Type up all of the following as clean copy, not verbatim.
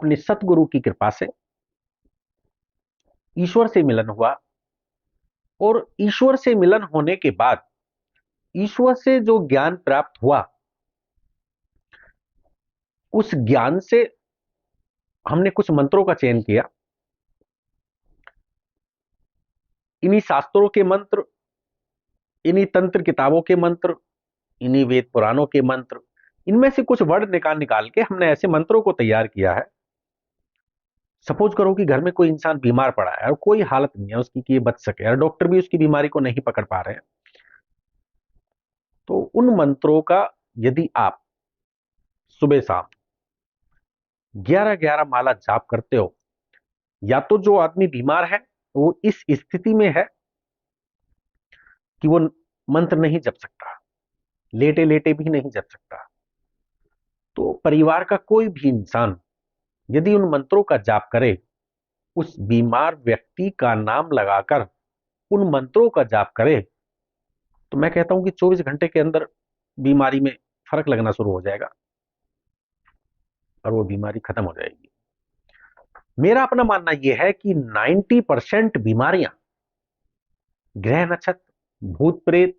अपने सतगुरु की कृपा से ईश्वर से मिलन हुआ, और ईश्वर से मिलन होने के बाद ईश्वर से जो ज्ञान प्राप्त हुआ, उस ज्ञान से हमने कुछ मंत्रों का चयन किया। इन्हीं शास्त्रों के मंत्र, इन्हीं तंत्र किताबों के मंत्र, इन्हीं वेद पुराणों के मंत्र, इनमें से कुछ वर्ड निकाल निकाल के हमने ऐसे मंत्रों को तैयार किया है। सपोज करो कि घर में कोई इंसान बीमार पड़ा है और कोई हालत नहीं है उसकी कि ये बच सके, और डॉक्टर भी उसकी बीमारी को नहीं पकड़ पा रहे हैं, तो उन मंत्रों का यदि आप सुबह शाम 11-11 माला जाप करते हो, या तो जो आदमी बीमार है वो इस स्थिति में है कि वो मंत्र नहीं जप सकता, लेटे लेटे भी नहीं जप सकता, तो परिवार का कोई भी इंसान यदि उन मंत्रों का जाप करे, उस बीमार व्यक्ति का नाम लगाकर उन मंत्रों का जाप करे, तो मैं कहता हूं कि 24 घंटे के अंदर बीमारी में फर्क लगना शुरू हो जाएगा और वो बीमारी खत्म हो जाएगी। मेरा अपना मानना यह है कि 90% बीमारियां ग्रह नक्षत्र, भूत प्रेत,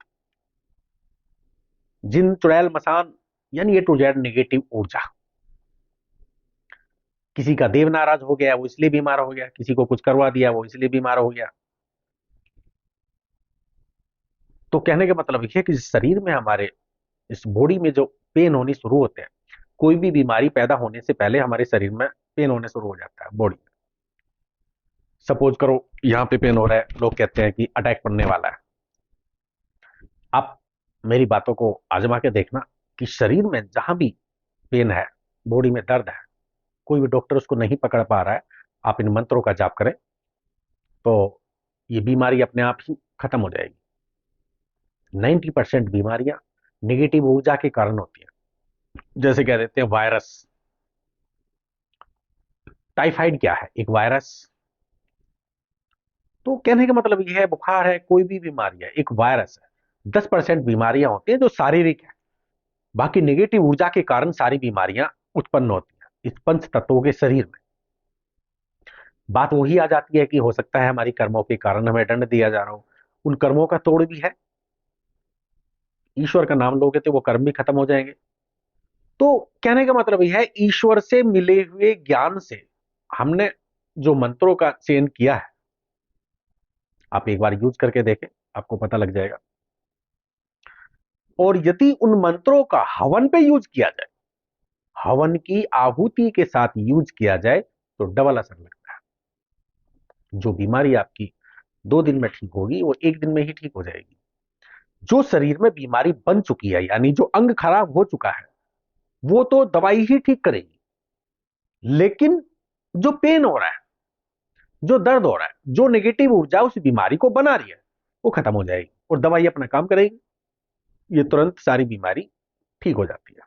जिन चुड़ैल मसान, यानी ए टू जेड नेगेटिव ऊर्जा। किसी का देव नाराज हो गया वो इसलिए बीमार हो गया, किसी को कुछ करवा दिया वो इसलिए बीमार हो गया। तो कहने का मतलब यह है कि शरीर में हमारे इस बॉडी में जो पेन होनी शुरू होते हैं, कोई भी बीमारी पैदा होने से पहले हमारे शरीर में पेन होने शुरू हो जाता है बॉडी में। सपोज करो यहां पे पेन हो रहा है, लोग कहते हैं कि अटैक पड़ने वाला है। आप मेरी बातों को आजमा के देखना कि शरीर में जहां भी पेन है, बॉडी में दर्द है, कोई भी डॉक्टर उसको नहीं पकड़ पा रहा है, आप इन मंत्रों का जाप करें तो ये बीमारी अपने आप ही खत्म हो जाएगी। 90% बीमारियां नेगेटिव ऊर्जा के कारण होती हैं। जैसे कह देते हैं वायरस, टाइफाइड क्या है? एक वायरस। तो कहने का मतलब यह है बुखार है, कोई भी बीमारी है, एक वायरस है। 10% बीमारियां होती हैं जो शारीरिक है, बाकी नेगेटिव ऊर्जा के कारण सारी बीमारियां उत्पन्न होती हैं इस पंच तत्वों के शरीर में। बात वही आ जाती है कि हो सकता है हमारी कर्मों के कारण हमें दंड दिया जा रहा हो, उन कर्मों का तोड़ भी है। ईश्वर का नाम लोगे तो वो कर्म भी खत्म हो जाएंगे। तो कहने का मतलब यह है ईश्वर से मिले हुए ज्ञान से हमने जो मंत्रों का चयन किया है, आप एक बार यूज करके देखें, आपको पता लग जाएगा। और यदि उन मंत्रों का हवन पे यूज किया जाए, हवन की आहुति के साथ यूज किया जाए, तो डबल असर लगता है। जो बीमारी आपकी 2 दिन में ठीक होगी वो 1 दिन में ही ठीक हो जाएगी। जो शरीर में बीमारी बन चुकी है, यानी जो अंग खराब हो चुका है, वो तो दवाई ही ठीक करेगी, लेकिन जो पेन हो रहा है, जो दर्द हो रहा है, जो नेगेटिव ऊर्जा उस बीमारी को बना रही है, वो खत्म हो जाएगी और दवाई अपना काम करेगी। ये तुरंत सारी बीमारी ठीक हो जाती है।